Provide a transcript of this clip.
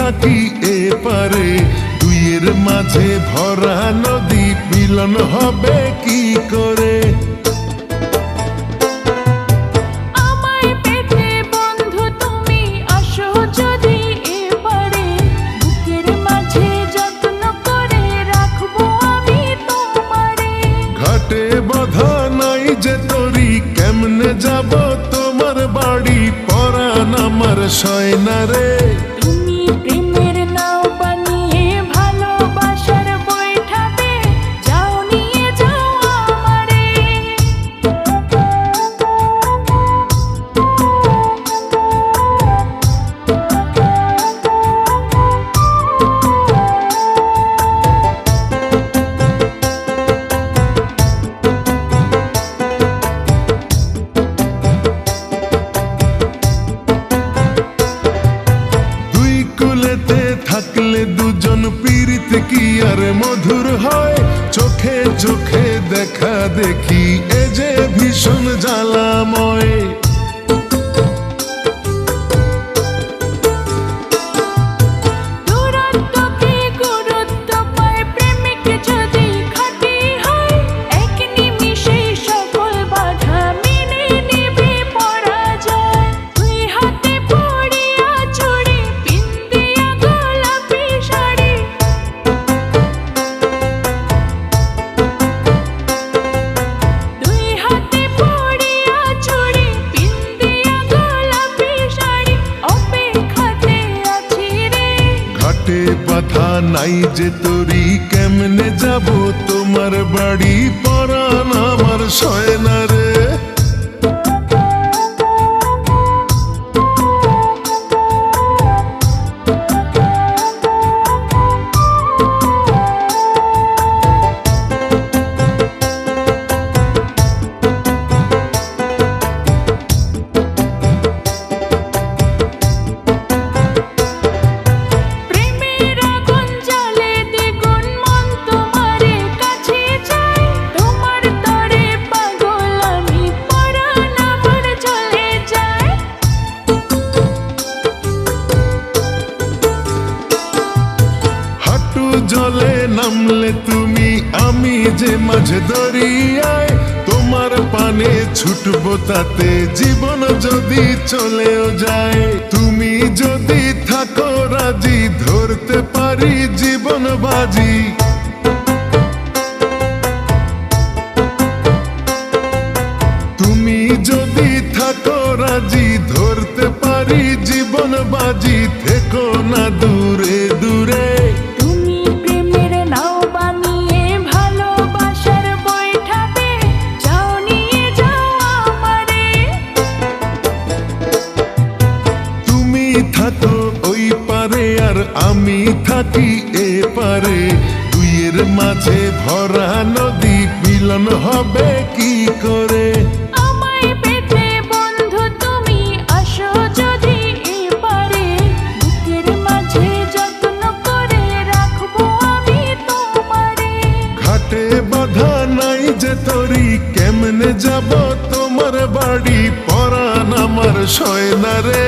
থাকি এপারে, দুইয়ের মাঝে ভরা নদী মিলন হবে কি করে? ঘাটে বাঁধা নাই যে তরি, কেমনে যাব তোমার বাড়ি? পরাণ আমার সয় না রে। তুমি প্রেমের নাও বানিয়ে ভালোবাসার বৈঠাবে, যাও নিয়ে যাও আমারে। কুলেতে থাকলে দুজন পীড়িত কি আর মধুর হয়? চোখে চোখে দেখা দেখি এ যে ভীষণ জ্বালাময়। বাধা নাই যে তরি, কেমনে যাব তোমার বাড়ি? পরাণ আমার সয় না রে। জলে নামলে তুমি, আমি যে মাঝে দরিয়ায়, তোমার পানে ছুটবো তাতে জীবন যদি চলেও যায়। তুমি যদি থাকো রাজি, ধরতে পারি জীবন বাজি। তুমি যদি থাকো রাজি, ধরতে পারি জীবন বাজি। থেকো না দূরে দূরে। থাকো ওই পারে আর আমি থাকি এপারে, দুইয়ের মাঝে ভরা নদী মিলন হবে কি করে? আমায় পেতে বন্ধু তুমি আসো যদি এপারে, বুকের মাঝে যত্ন করে রাখবো আমি তোমারে। ঘাটে বাঁধা নাই যে তরি, কেমনে যাব তোমার বাড়ি? পরাণ আমার সয় না রে।